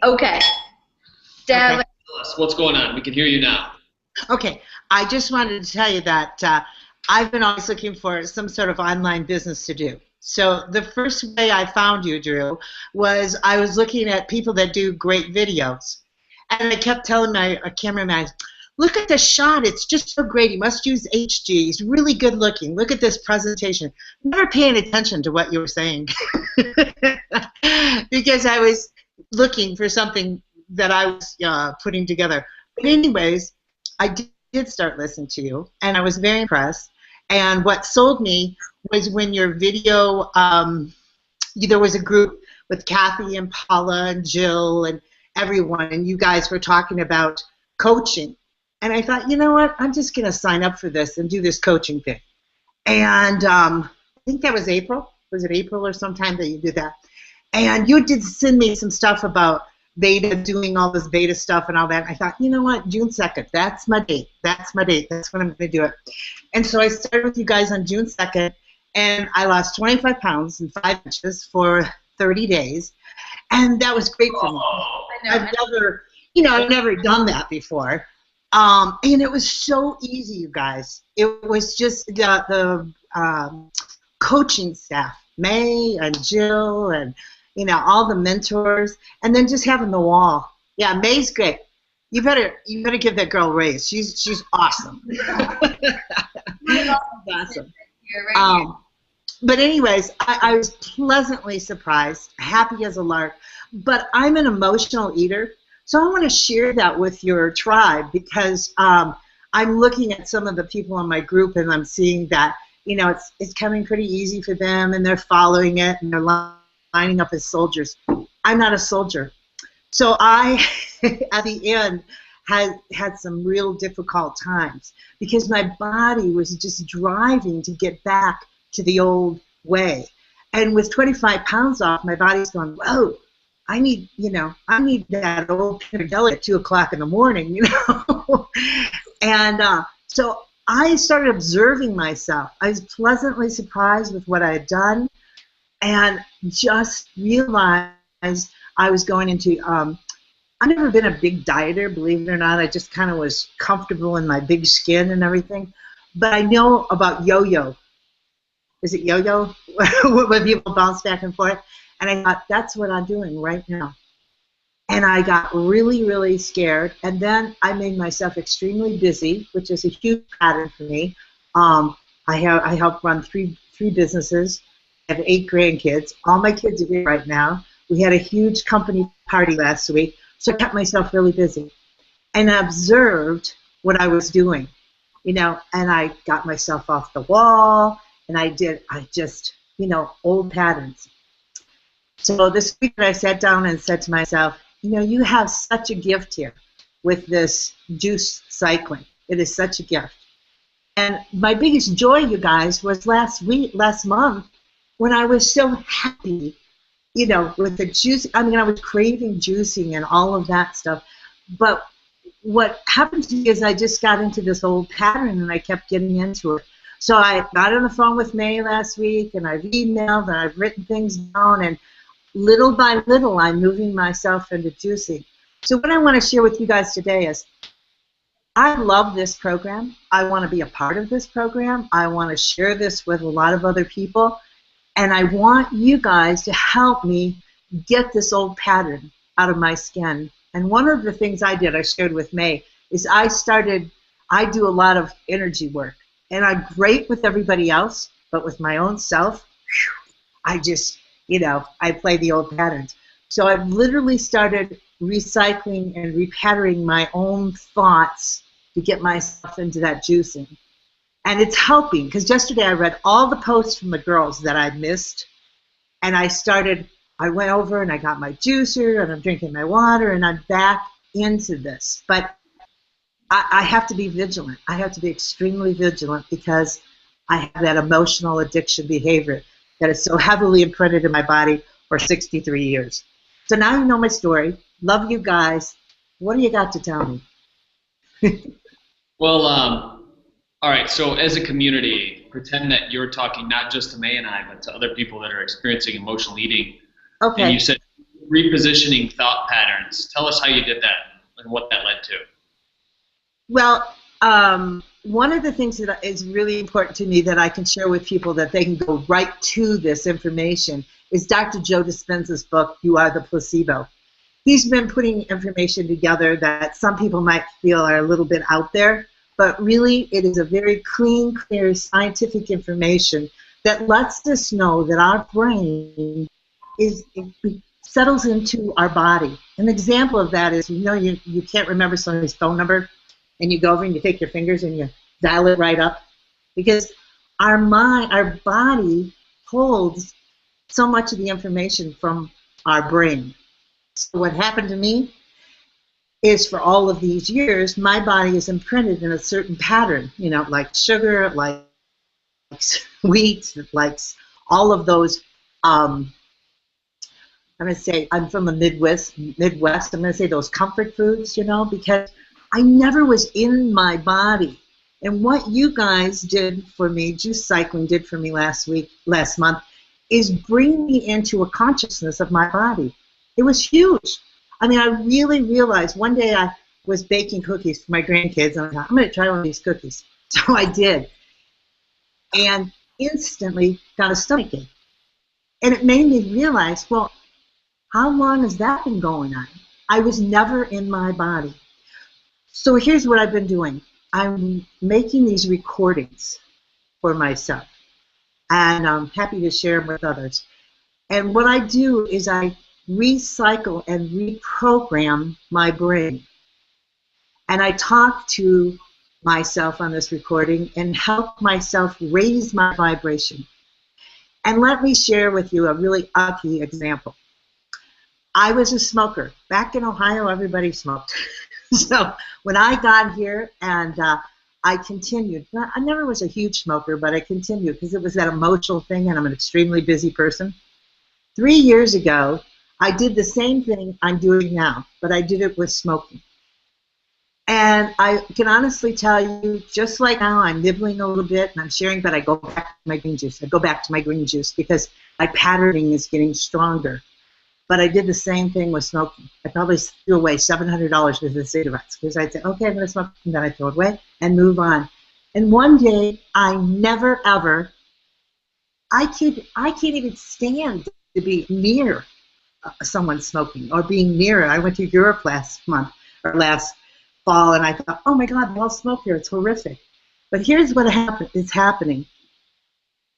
Okay. Deb. Okay. What's going on? We can hear you now. Okay. I just wanted to tell you that I've been always looking for some sort of online business to do. So the first way I found you, Drew, was I was looking at people that do great videos. And I kept telling my cameraman, look at this shot. It's just so great. He must use HG. He's really good looking. Look at this presentation. Never paying attention to what you were saying. Because I was looking for something that I was putting together. But anyways, I did start listening to you, and I was very impressed. And what sold me was when your video, there was a group with Kathy and Paula and Jill and everyone, and you guys were talking about coaching. And I thought, you know what, I'm just going to sign up for this and do this coaching thing. And I think that was April. Was it April or sometime that you did that? And you did send me some stuff about beta, doing all this beta stuff and all that. I thought, you know what, June 2nd, that's my date. That's my date. That's when I'm going to do it. And so I started with you guys on June 2nd, and I lost 25 pounds and 5 inches for 30 days. And that was great for me. I've never done that before. And it was so easy, you guys. It was just the coaching staff, May and Jill and all the mentors, and then just having the wall. Yeah, May's great. You better give that girl a raise. She's awesome. Awesome. But anyways, I was pleasantly surprised, happy as a lark. But I'm an emotional eater, so I want to share that with your tribe because I'm looking at some of the people in my group, and I'm seeing that it's coming pretty easy for them, and they're following it, and they're lining up as soldiers. I'm not a soldier. So I, at the end, had some real difficult times because my body was just driving to get back to the old way. And with 25 pounds off, my body's going, whoa, I need that old deli at 2 o'clock in the morning, And so I started observing myself. I was pleasantly surprised with what I had done, and just realized I was going into, I've never been a big dieter, believe it or not. I just kind of was comfortable in my big skin and everything. But I know about yo-yo. Is it yo-yo? When people bounce back and forth. And I thought, that's what I'm doing right now. And I got really, really scared. And then I made myself extremely busy, which is a huge pattern for me. I help run three businesses. I have 8 grandkids. All my kids are here right now. We had a huge company party last week, so I kept myself really busy. And I observed what I was doing, and I got myself off the wall, and I just, old patterns. So this week I sat down and said to myself, you have such a gift here with this juice cycling. It is such a gift. And my biggest joy, you guys, was last month, when I was so happy, with the juice. I mean, I was craving juicing and all of that stuff. But what happened to me is I just got into this old pattern, and I kept getting into it. So I got on the phone with May last week, and I've emailed, and I've written things down, and little by little, I'm moving myself into juicing. So what I want to share with you guys today is I love this program. I want to be a part of this program. I want to share this with a lot of other people. And I want you guys to help me get this old pattern out of my skin. And one of the things I did, I shared with May, is I do a lot of energy work. And I'm great with everybody else, but with my own self, I just, I play the old patterns. So I've literally started recycling and repatterning my own thoughts to get myself into that juicing. And it's helping, because yesterday I read all the posts from the girls that I missed, and I went over and I got my juicer, and I'm drinking my water, and I'm back into this. But I have to be vigilant. I have to be extremely vigilant because I have that emotional addiction behavior that is so heavily imprinted in my body for 63 years. So now you know my story. Love you guys. What do you got to tell me? Well, all right, so as a community, pretend that you're talking not just to May and I, but to other people that are experiencing emotional eating. Okay. And you said repositioning thought patterns. Tell us how you did that and what that led to. Well, one of the things that is really important to me that I can share with people that they can go right to this information is Dr. Joe Dispenza's book, You Are the Placebo. He's been putting information together that some people might feel are a little bit out there, but really it is a very clean, clear, scientific information that lets us know that our brain settles into our body. An example of that is, you can't remember somebody's phone number, and you go over and you take your fingers and you dial it right up, because our body holds so much of the information from our brain. So what happened to me is, for all of these years, my body is imprinted in a certain pattern, like sugar, it likes wheat, it likes all of those, I'm going to say, I'm from the Midwest, I'm going to say those comfort foods, because I never was in my body. And what you guys did for me, Juice Cycling did for me last month, is bring me into a consciousness of my body. It was huge. I mean, I really realized one day I was baking cookies for my grandkids, and I thought, I'm going to try one of these cookies. So I did. And instantly got a stomachache. And it made me realize, well, how long has that been going on? I was never in my body. So here's what I've been doing. I'm making these recordings for myself, and I'm happy to share them with others. And what I do is I recycle and reprogram my brain. And I talk to myself on this recording and help myself raise my vibration. And let me share with you a really ugly example. I was a smoker. Back in Ohio, everybody smoked. So when I got here, and I continued. I never was a huge smoker, but I continued because it was that emotional thing, and I'm an extremely busy person. 3 years ago, I did the same thing I'm doing now, but I did it with smoking. And I can honestly tell you, just like now, I'm nibbling a little bit and I'm sharing, but I go back to my green juice. I go back to my green juice because my patterning is getting stronger. But I did the same thing with smoking. I probably threw away $700 worth of cigarettes because I'd say, okay, I'm going to smoke, and then I throw it away and move on. And one day, I never ever, I can't even stand to be near someone smoking or being near it. I went to Europe last fall, and I thought, oh my God, they all smoke here. It's horrific. But here's what is happening.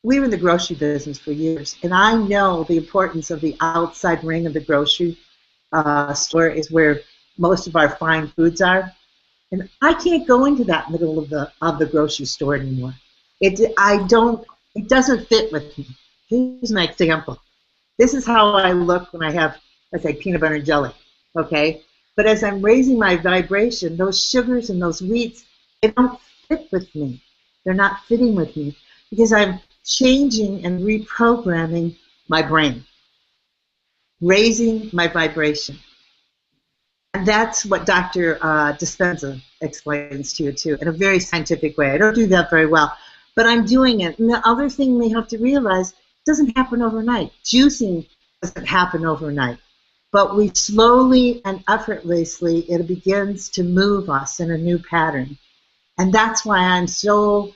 We were in the grocery business for years, and I know the importance of the outside ring of the grocery store is where most of our fine foods are. And I can't go into that middle of the grocery store anymore. It doesn't fit with me. Here's my example. This is how I look when I have, let's say, peanut butter and jelly, okay? But as I'm raising my vibration, those sugars and those wheats, they don't fit with me. They're not fitting with me because I'm changing and reprogramming my brain, raising my vibration. And that's what Dr. Dispenza explains to you, too, in a very scientific way. I don't do that very well, but I'm doing it. And the other thing we have to realize, it doesn't happen overnight. Juicing doesn't happen overnight. But we slowly and effortlessly, it begins to move us in a new pattern. And that's why I'm so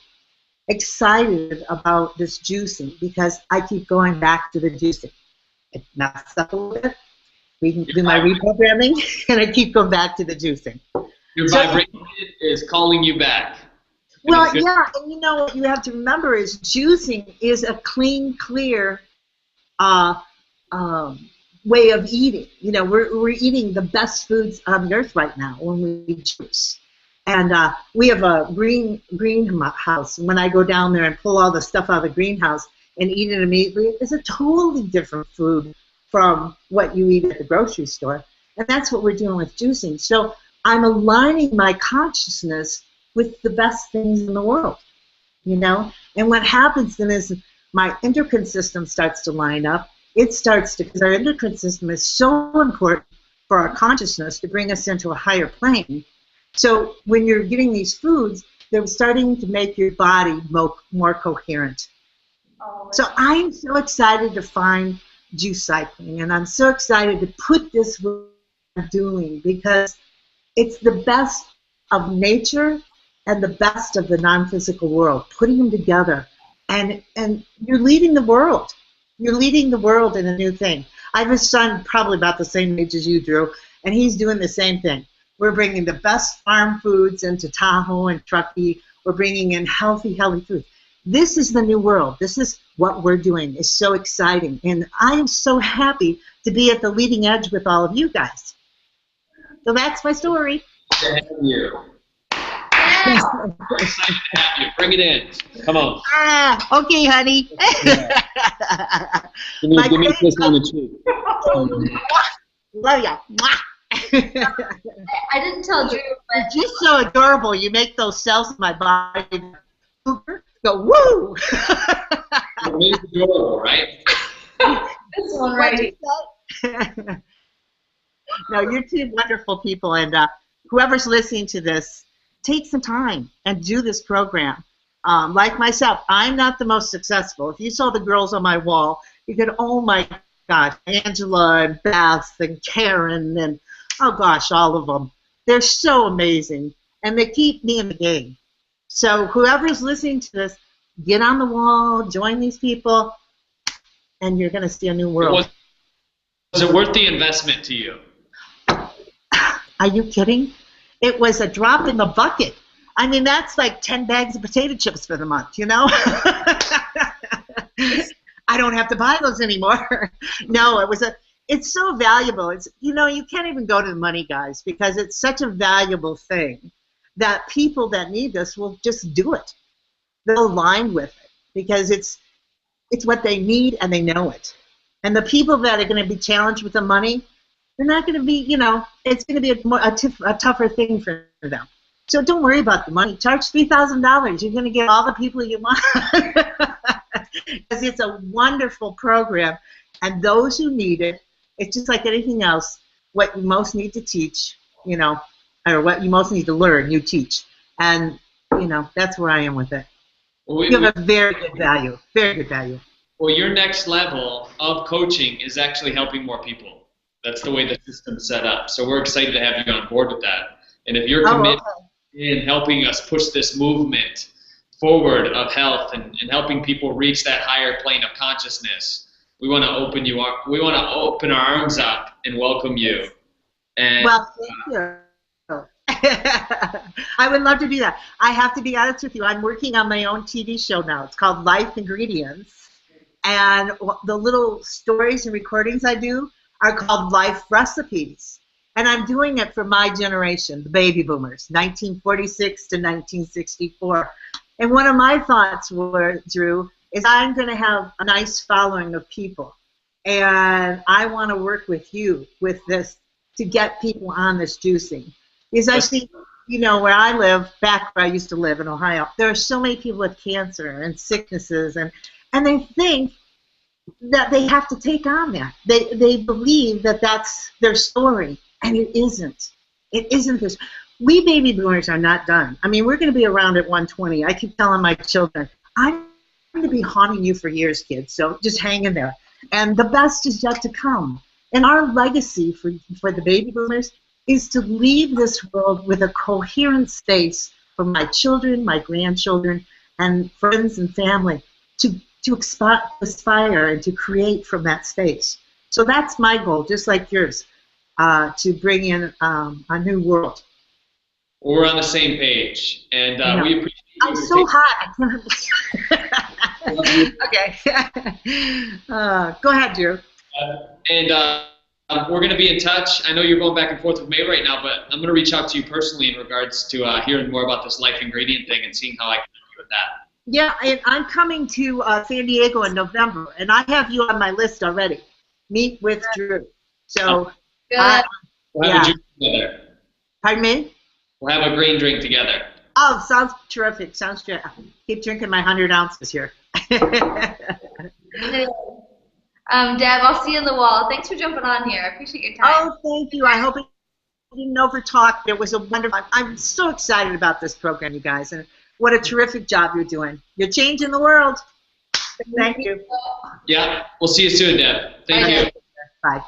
excited about this juicing, because I keep going back to the juicing. It messes up a little bit. We can do my reprogramming, and I keep going back to the juicing. Your vibration is calling you back. Well, yeah, and you know what you have to remember is juicing is a clean, clear way of eating. You know, we're eating the best foods on the earth right now when we juice. And we have a greenhouse. And when I go down there and pull all the stuff out of the greenhouse and eat it immediately, it's a totally different food from what you eat at the grocery store. And that's what we're doing with juicing. So I'm aligning my consciousness with the best things in the world, you know? And what happens then is my endocrine system starts to line up. It starts to, because our endocrine system is so important for our consciousness to bring us into a higher plane. So when you're getting these foods, they're starting to make your body more coherent. So I'm so excited to find juice cycling, and I'm so excited to put this what I'm doing because it's the best of nature and the best of the non-physical world, putting them together, and you're leading the world. You're leading the world in a new thing. I have a son probably about the same age as you, Drew, and he's doing the same thing. We're bringing the best farm foods into Tahoe and Truckee. We're bringing in healthy food. This is the new world. This is what we're doing. It's so exciting. And I am so happy to be at the leading edge with all of you guys. So that's my story. Good to have you. We're excited to have you. Bring it in. Come on. Okay, honey. Yeah. Give me a kiss on the cheek. Love ya. I didn't tell Drew, You're but just so adorable. You make those cells in my body go woo. It's adorable, right? this one right here. No, you're two wonderful people, and whoever's listening to this, take some time and do this program. Like myself, I'm not the most successful. If you saw the girls on my wall, you could, oh my gosh, Angela and Beth and Karen and, oh gosh, all of them. They're so amazing, and they keep me in the game. So whoever's listening to this, get on the wall, join these people, and you're going to see a new world. Was it worth the investment to you? Are you kidding? It was a drop in the bucket. I mean, that's like 10 bags of potato chips for the month, you know? I don't have to buy those anymore. No, it's so valuable. It's, you know, you can't even go to the money, guys, because it's such a valuable thing that people that need this will just do it. They'll align with it because it's what they need and they know it. And the people that are going to be challenged with the money, they're not going to be, you know, it's going to be a tougher thing for them. So don't worry about the money. Charge $3,000. You're going to get all the people you want. Because it's a wonderful program. And those who need it, it's just like anything else, what you most need to teach, you know, or what you most need to learn, you teach. And, you know, that's where I am with it. Well, you have a very good value, very good value. Well, your next level of coaching is actually helping more people. That's the way the system's set up. So we're excited to have you on board with that. And if you're committed in helping us push this movement forward of health and helping people reach that higher plane of consciousness, we want to open you up. We want to open our arms up and welcome you. And, well, thank you. I would love to do that. I have to be honest with you. I'm working on my own TV show now. It's called Life Ingredients. And the little stories and recordings I do are called Life Recipes. And I'm doing it for my generation, the baby boomers, 1946 to 1964. And one of my thoughts were, Drew, is I'm going to have a nice following of people. And I want to work with you with this to get people on this juicing. Because I see, you know, where I live, back where I used to live in Ohio, there are so many people with cancer and sicknesses, and they think that they have to take on that. They believe that that's their story, and it isn't. It isn't this. We baby boomers are not done. I mean, we're going to be around at 120. I keep telling my children, I'm going to be haunting you for years, kids, so just hang in there. And the best is yet to come. And our legacy for the baby boomers is to leave this world with a coherent space for my children, my grandchildren, and friends and family to aspire and to create from that space. So that's my goal, just like yours, to bring in a new world. Well, we're on the same page, and we appreciate you. I'm so hot. Okay. Go ahead, Drew. We're going to be in touch. I know you're going back and forth with May right now, but I'm going to reach out to you personally in regards to hearing more about this life ingredient thing and seeing how I can help you with that. Yeah, and I'm coming to San Diego in November, and I have you on my list already. Meet with Drew. So, we'll have a drink together. Pardon me? We'll have a green drink together. Oh, sounds terrific. Sounds good. Keep drinking my 100 ounces here. Deb, I'll see you in the wall. Thanks for jumping on here. I appreciate your time. Oh, thank you. I hope it didn't overtalk. It was a wonderful. I'm so excited about this program, you guys, and what a terrific job you're doing. You're changing the world. Thank you. Yeah, we'll see you soon, Deb. Thank you. Bye.